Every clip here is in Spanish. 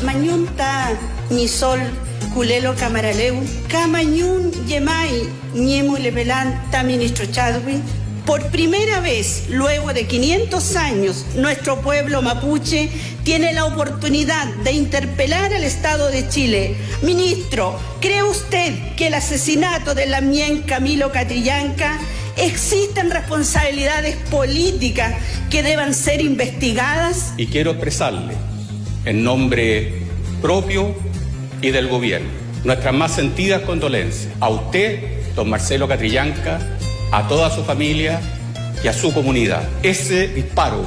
Mañunta ni sol culelo camaraleu, camañún yemay ñemulevelanta ministro Chadwick. Por primera vez, luego de 500 años, nuestro pueblo mapuche tiene la oportunidad de interpelar al Estado de Chile. Ministro, ¿cree usted que el asesinato de Lamien Camilo Catrillanca existen responsabilidades políticas que deban ser investigadas? Y quiero expresarle, en nombre propio y del gobierno, nuestras más sentidas condolencias a usted, don Marcelo Catrillanca, a toda su familia y a su comunidad. Ese disparo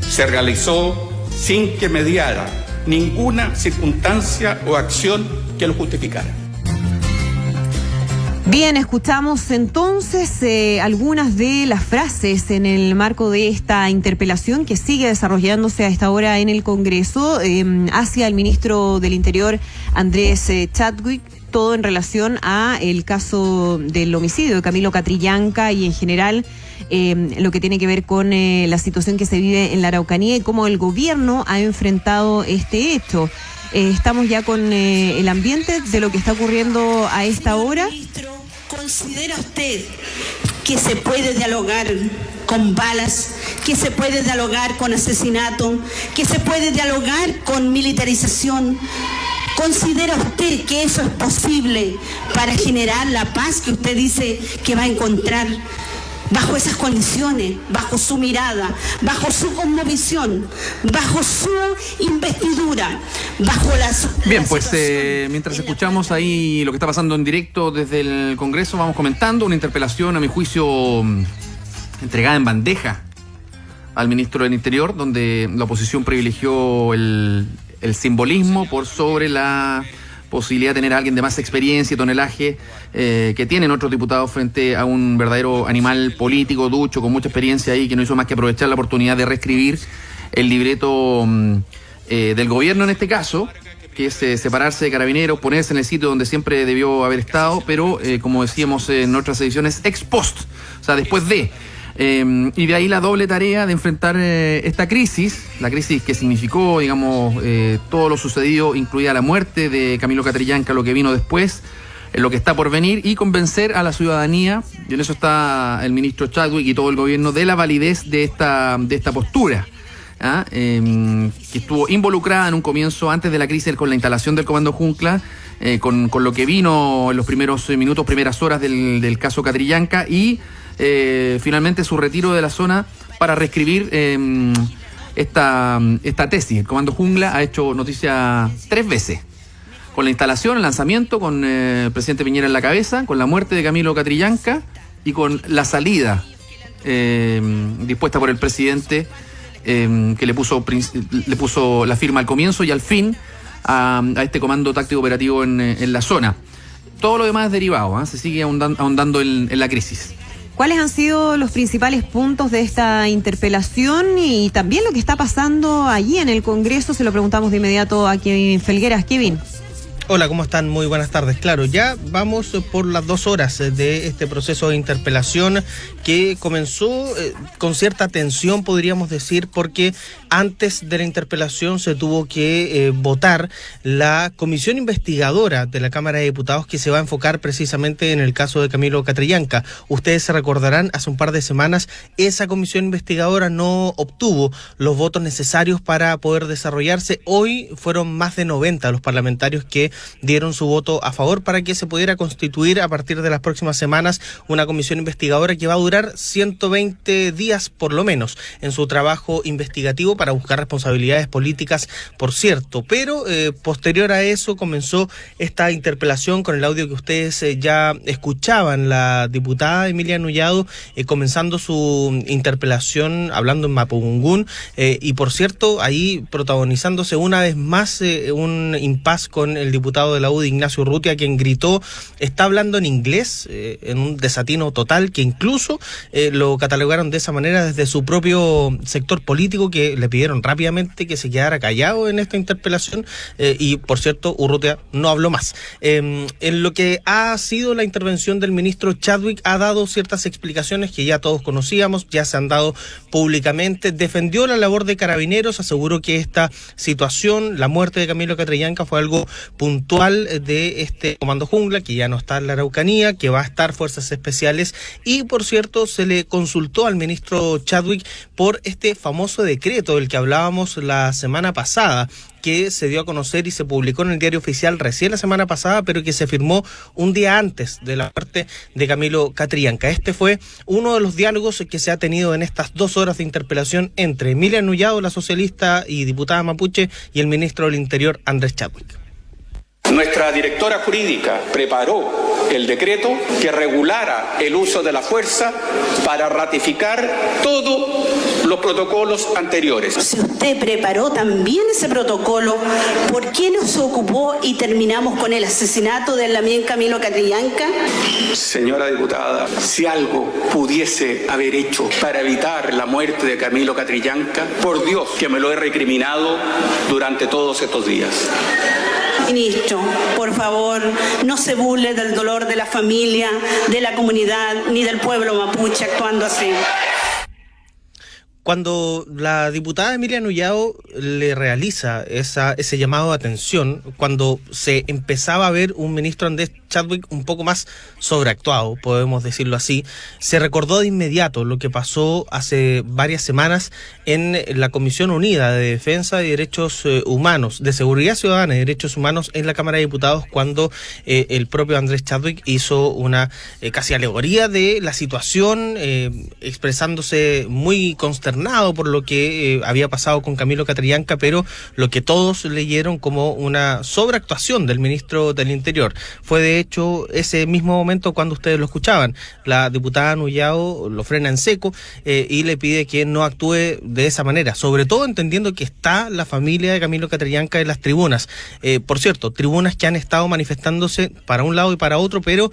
se realizó sin que mediara ninguna circunstancia o acción que lo justificara. Bien, escuchamos entonces algunas de las frases en el marco de esta interpelación que sigue desarrollándose a esta hora en el Congreso hacia el ministro del Interior, Andrés Chadwick, todo en relación a el caso del homicidio de Camilo Catrillanca y en general lo que tiene que ver con la situación que se vive en la Araucanía y cómo el gobierno ha enfrentado este hecho. Estamos ya con el ambiente de lo que está ocurriendo a esta hora. Ministro, ¿considera usted que se puede dialogar con balas, que se puede dialogar con asesinato, que se puede dialogar con militarización? ¿Considera usted que eso es posible para generar la paz que usted dice que va a encontrar? Bajo esas condiciones, bajo su mirada, bajo su cosmovisión, bajo su investidura, bajo las... Bien, pues mientras escuchamos ahí lo que está pasando en directo desde el Congreso, vamos comentando una interpelación, a mi juicio, entregada en bandeja al ministro del Interior, donde la oposición privilegió el simbolismo por sobre la posibilidad de tener a alguien de más experiencia y tonelaje que tienen otros diputados frente a un verdadero animal político, ducho, con mucha experiencia ahí, que no hizo más que aprovechar la oportunidad de reescribir el libreto del gobierno en este caso, que es separarse de Carabineros, ponerse en el sitio donde siempre debió haber estado, pero como decíamos en otras ediciones, ex post, o sea, después de... y de ahí la doble tarea de enfrentar esta crisis, la crisis que significó, digamos, todo lo sucedido, incluida la muerte de Camilo Catrillanca, lo que vino después, lo que está por venir, y convencer a la ciudadanía, y en eso está el ministro Chadwick y todo el gobierno, de la validez de esta postura, que estuvo involucrada en un comienzo, antes de la crisis, con la instalación del Comando Jungla, con lo que vino en los primeros minutos, primeras horas del caso Catrillanca, y finalmente su retiro de la zona para reescribir esta tesis. El Comando Jungla ha hecho noticia 3 veces, con la instalación, el lanzamiento, con el presidente Piñera en la cabeza, con la muerte de Camilo Catrillanca y con la salida dispuesta por el presidente, que le puso la firma al comienzo y al fin a este comando táctico operativo en la zona. Todo lo demás es derivado, se sigue ahondando en la crisis. ¿Cuáles han sido los principales puntos de esta interpelación y también lo que está pasando allí en el Congreso? Se lo preguntamos de inmediato a Kevin Felgueras. Kevin. Hola, ¿cómo están? Muy buenas tardes. Claro, ya vamos por las 2 horas de este proceso de interpelación que comenzó con cierta tensión, podríamos decir, porque antes de la interpelación se tuvo que votar la comisión investigadora de la Cámara de Diputados, que se va a enfocar precisamente en el caso de Camilo Catrillanca. Ustedes se recordarán, hace un par de semanas esa comisión investigadora no obtuvo los votos necesarios para poder desarrollarse. Hoy fueron más de 90 los parlamentarios que dieron su voto a favor para que se pudiera constituir a partir de las próximas semanas una comisión investigadora que va a durar 120 días por lo menos en su trabajo investigativo para buscar responsabilidades políticas, por cierto. Pero posterior a eso comenzó esta interpelación con el audio que ustedes ya escuchaban, la diputada Emilia Nullado comenzando su interpelación hablando en mapudungún y por cierto ahí protagonizándose una vez más un impas con el diputado diputado de la UDI, Ignacio Urrutia, quien gritó, está hablando en inglés, en un desatino total, que incluso lo catalogaron de esa manera desde su propio sector político, que le pidieron rápidamente que se quedara callado en esta interpelación, y por cierto, Urrutia no habló más. En lo que ha sido la intervención del ministro Chadwick, ha dado ciertas explicaciones que ya todos conocíamos, ya se han dado públicamente, defendió la labor de Carabineros, aseguró que esta situación, la muerte de Camilo Catrillanca, fue algo puntual de este Comando Jungla, que ya no está en la Araucanía, que va a estar Fuerzas Especiales, y por cierto se le consultó al ministro Chadwick por este famoso decreto del que hablábamos la semana pasada, que se dio a conocer y se publicó en el Diario Oficial recién la semana pasada, pero que se firmó un día antes de la muerte de Camilo Catrillanca. Este fue uno de los diálogos que se ha tenido en estas 2 horas de interpelación entre Emilia Nullado, la socialista y diputada mapuche, y el ministro del Interior, Andrés Chadwick. Nuestra directora jurídica preparó el decreto que regulara el uso de la fuerza para ratificar todos los protocolos anteriores. Si usted preparó también ese protocolo, ¿por qué no se ocupó y terminamos con el asesinato del Lamien Camilo Catrillanca? Señora diputada, si algo pudiese haber hecho para evitar la muerte de Camilo Catrillanca, por Dios que me lo he recriminado durante todos estos días. Ministro, por favor, no se burle del dolor de la familia, de la comunidad, ni del pueblo mapuche actuando así. Cuando la diputada Emilia Nullado le realiza ese llamado de atención, cuando se empezaba a ver un ministro Andrés Chadwick un poco más sobreactuado, podemos decirlo así, se recordó de inmediato lo que pasó hace varias semanas en la Comisión Unida de Defensa de Derechos Humanos, de Seguridad Ciudadana y Derechos Humanos en la Cámara de Diputados, cuando el propio Andrés Chadwick hizo una casi alegoría de la situación, expresándose muy consternado por lo que había pasado con Camilo Catrillanca, pero lo que todos leyeron como una sobreactuación del ministro del Interior. Fue de hecho ese mismo momento cuando ustedes lo escuchaban. La diputada Nullado lo frena en seco y le pide que no actúe de esa manera, sobre todo entendiendo que está la familia de Camilo Catrillanca en las tribunas. Por cierto, tribunas que han estado manifestándose para un lado y para otro, pero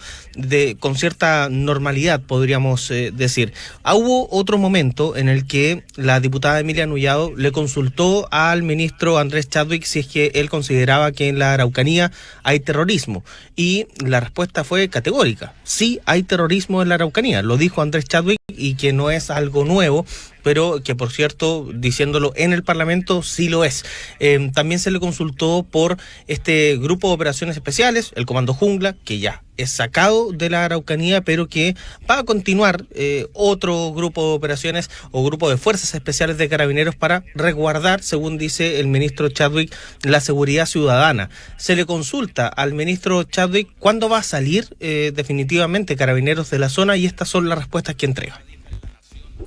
con cierta normalidad, podríamos decir. Hubo otro momento en el que la diputada Emilia Nullado le consultó al ministro Andrés Chadwick si es que él consideraba que en la Araucanía hay terrorismo, y la respuesta fue categórica: sí hay terrorismo en la Araucanía, lo dijo Andrés Chadwick, y que no es algo nuevo, pero que por cierto, diciéndolo en el Parlamento, sí lo es. También se le consultó por este grupo de operaciones especiales, el Comando Jungla, que ya es sacado de la Araucanía, pero que va a continuar otro grupo de operaciones o grupo de fuerzas especiales de Carabineros para resguardar, según dice el ministro Chadwick, la seguridad ciudadana. Se le consulta al ministro Chadwick cuándo va a salir definitivamente Carabineros de la zona, y estas son las respuestas que entrega.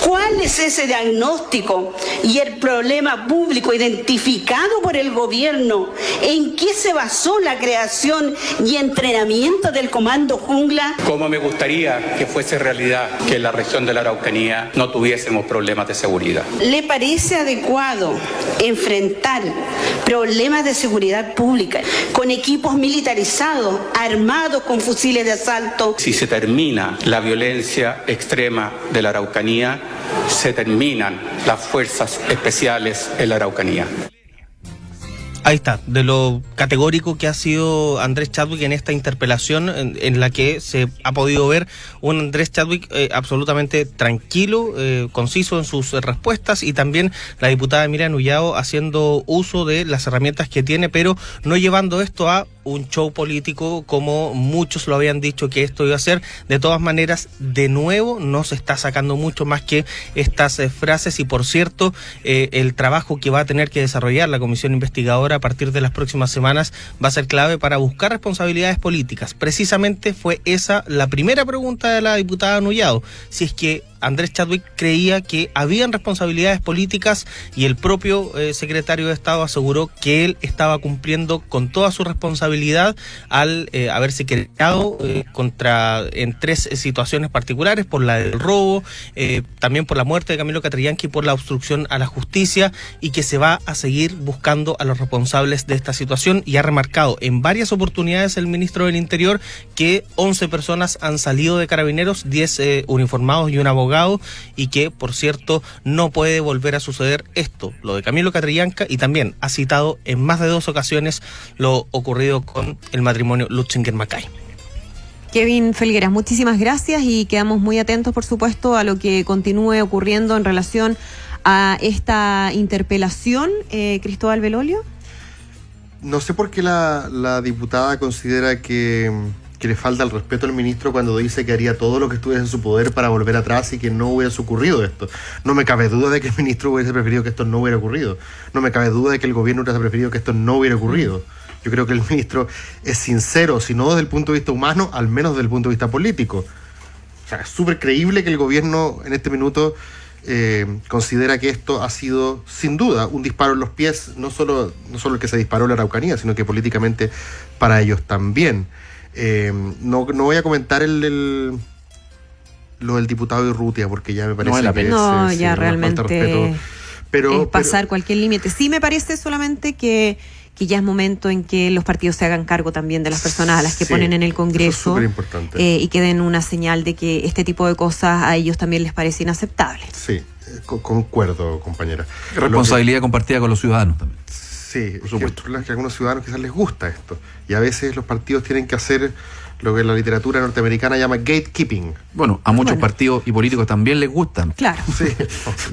¿Cuál es ese diagnóstico y el problema público identificado por el gobierno? ¿En qué se basó la creación y entrenamiento del Comando Jungla? Cómo me gustaría que fuese realidad que en la región de la Araucanía no tuviésemos problemas de seguridad. ¿Le parece adecuado enfrentar problemas de seguridad pública con equipos militarizados, armados con fusiles de asalto? Si se termina la violencia extrema de la Araucanía, se terminan las fuerzas especiales en la Araucanía. Ahí está, de lo categórico que ha sido Andrés Chadwick en esta interpelación, en la que se ha podido ver un Andrés Chadwick absolutamente tranquilo, conciso en sus respuestas, y también la diputada Emilia Nullado haciendo uso de las herramientas que tiene, pero no llevando esto a un show político como muchos lo habían dicho que esto iba a ser. De todas maneras, de nuevo, no se está sacando mucho más que estas frases, y por cierto, el trabajo que va a tener que desarrollar la comisión investigadora a partir de las próximas semanas va a ser clave para buscar responsabilidades políticas. Precisamente fue esa la primera pregunta de la diputada Nullado: si es que Andrés Chadwick creía que habían responsabilidades políticas y el propio secretario de Estado aseguró que él estaba cumpliendo con toda su responsabilidad al haberse querellado en 3 situaciones particulares, por la del robo, también por la muerte de Camilo Catrillanqui y por la obstrucción a la justicia, y que se va a seguir buscando a los responsables de esta situación. Y ha remarcado en varias oportunidades el ministro del Interior que 11 personas han salido de Carabineros, 10 uniformados y un abogado, y que, por cierto, no puede volver a suceder esto, lo de Camilo Catrillanca, y también ha citado en más de 2 ocasiones lo ocurrido con el matrimonio Lutzinger-Mackay. Kevin Felgueras, muchísimas gracias y quedamos muy atentos, por supuesto, a lo que continúe ocurriendo en relación a esta interpelación. Cristóbal Belolio. No sé por qué la diputada considera que le falta el respeto al ministro cuando dice que haría todo lo que estuviese en su poder para volver atrás y que no hubiese ocurrido esto. No me cabe duda de que el ministro hubiese preferido que esto no hubiera ocurrido. No me cabe duda de que el gobierno hubiese preferido que esto no hubiera ocurrido. Yo creo que el ministro es sincero, si no desde el punto de vista humano, al menos desde el punto de vista político. O sea, es súper creíble que el gobierno en este minuto considera que esto ha sido, sin duda, un disparo en los pies, no solo el que se disparó en la Araucanía, sino que políticamente para ellos también. No voy a comentar lo del diputado Urrutia, porque ya me parece ya realmente pero pasar cualquier límite. Sí me parece solamente que ya es momento en que los partidos se hagan cargo también de las personas a las que ponen en el Congreso, eso es importante. Y que den una señal de que este tipo de cosas a ellos también les parece inaceptable. Sí, concuerdo, compañera. Responsabilidad compartida con los ciudadanos también. Sí, por supuesto. Que a algunos ciudadanos quizás les gusta esto, y a veces los partidos tienen que hacer lo que la literatura norteamericana llama gatekeeping. Bueno, a muchos partidos y políticos también les gustan. Claro. Sí.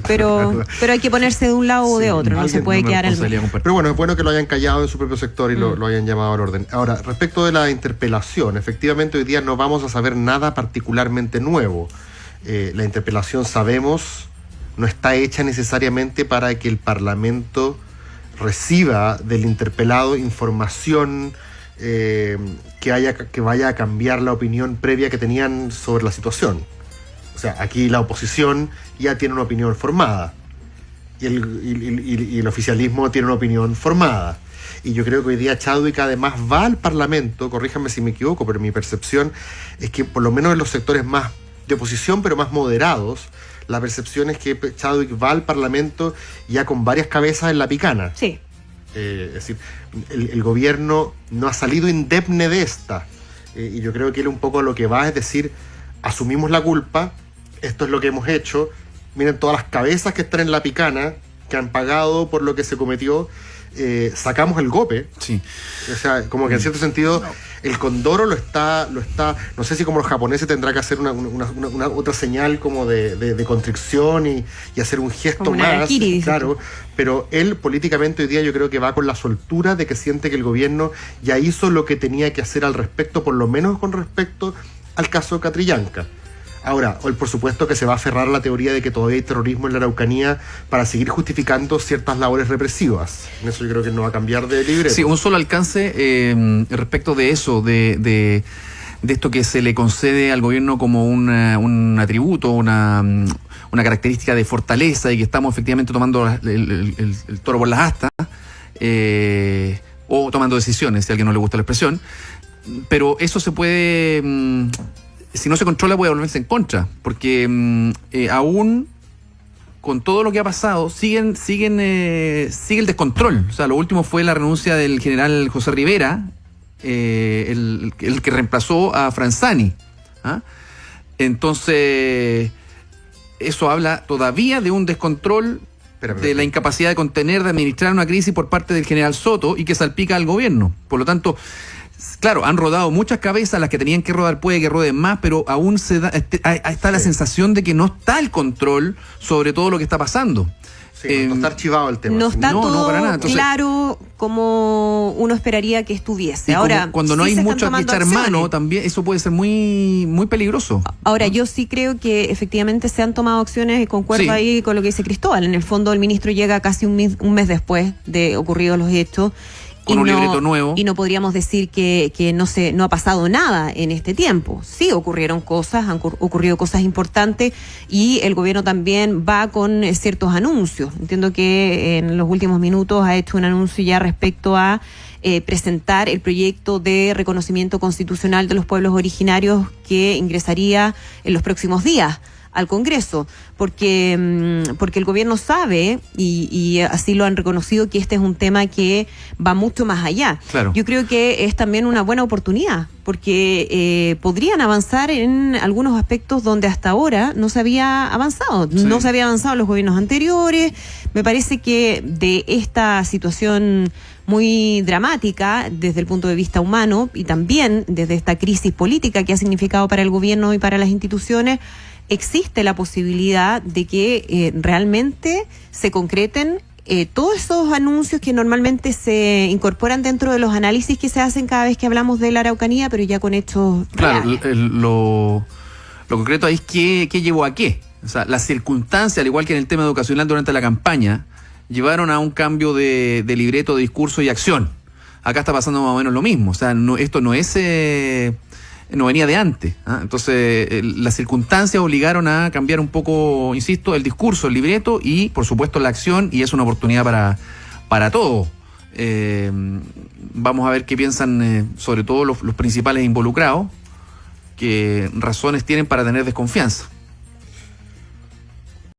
pero hay que ponerse de un lado o de otro, no se puede quedar al medio. Pero bueno, es bueno que lo hayan callado en su propio sector y lo hayan llamado al orden. Ahora, respecto de la interpelación, efectivamente hoy día no vamos a saber nada particularmente nuevo. La interpelación, sabemos, no está hecha necesariamente para que el Parlamento reciba del interpelado información que vaya a cambiar la opinión previa que tenían sobre la situación. O sea, aquí la oposición ya tiene una opinión formada y el oficialismo tiene una opinión formada. Y yo creo que hoy día Chadwick además va al Parlamento, corríjanme si me equivoco, pero mi percepción es que por lo menos en los sectores más de oposición, pero más moderados, la percepción es que Chadwick va al Parlamento ya con varias cabezas en la picana. Sí. Es decir, el gobierno no ha salido indemne de esta. Y yo creo que él un poco a lo que va es decir, asumimos la culpa, esto es lo que hemos hecho, miren todas las cabezas que están en la picana, que han pagado por lo que se cometió, sacamos el golpe. Sí. O sea, como que en cierto sentido el Condoro lo está, no sé si como los japoneses tendrá que hacer una otra señal como de constricción y hacer un gesto como más, harakiri, claro, pero él políticamente hoy día yo creo que va con la soltura de que siente que el gobierno ya hizo lo que tenía que hacer al respecto, por lo menos con respecto al caso Catrillanca. Ahora, él por supuesto que se va a aferrar a la teoría de que todavía hay terrorismo en la Araucanía para seguir justificando ciertas labores represivas. En eso yo creo que no va a cambiar de libreto. Sí, un solo alcance respecto de eso, de esto que se le concede al gobierno como un atributo, una característica de fortaleza y que estamos efectivamente tomando el toro por las astas, o tomando decisiones, si a alguien no le gusta la expresión. Pero eso se puede... si no se controla puede volverse en contra, porque aún con todo lo que ha pasado sigue el descontrol. O sea, lo último fue la renuncia del general José Rivera, el que reemplazó a Franzani. ¿Ah? Entonces, eso habla todavía de un descontrol, de la incapacidad de contener, de administrar una crisis por parte del general Soto y que salpica al gobierno. Por lo tanto, claro, han rodado muchas cabezas, las que tenían que rodar puede que roden más, pero aún está la sensación de que no está el control sobre todo lo que está pasando. Sí, no está archivado el tema. No está todo para nada. Entonces, claro como uno esperaría que estuviese. Ahora, cuando no hay mucho que echar mano, también eso puede ser muy, muy peligroso. Ahora, yo sí creo que efectivamente se han tomado acciones, y concuerdo ahí con lo que dice Cristóbal. En el fondo, el ministro llega casi un mes después de ocurridos los hechos. con un libreto nuevo. Y no podríamos decir que no ha pasado nada en este tiempo. Sí, ocurrieron cosas, han ocurrido cosas importantes y el gobierno también va con ciertos anuncios. Entiendo que en los últimos minutos ha hecho un anuncio ya respecto a presentar el proyecto de reconocimiento constitucional de los pueblos originarios que ingresaría en los próximos días al Congreso, porque el gobierno sabe, y así lo han reconocido, que este es un tema que va mucho más allá. Claro. Yo creo que es también una buena oportunidad, porque podrían avanzar en algunos aspectos donde hasta ahora no se había avanzado. Sí. No se había avanzado en los gobiernos anteriores. Me parece que de esta situación muy dramática desde el punto de vista humano y también desde esta crisis política que ha significado para el gobierno y para las instituciones, existe la posibilidad de que realmente se concreten todos esos anuncios que normalmente se incorporan dentro de los análisis que se hacen cada vez que hablamos de la Araucanía, pero ya con hechos reales. Claro, lo concreto ahí es qué llevó a qué. O sea, las circunstancias, al igual que en el tema educacional durante la campaña, llevaron a un cambio de libreto, de discurso y acción. Acá está pasando más o menos lo mismo. O sea, esto no es... no venía de antes, ¿eh? Entonces las circunstancias obligaron a cambiar un poco, insisto, el discurso, el libreto y por supuesto la acción, y es una oportunidad para todos. Vamos a ver qué piensan sobre todo los principales involucrados, qué razones tienen para tener desconfianza.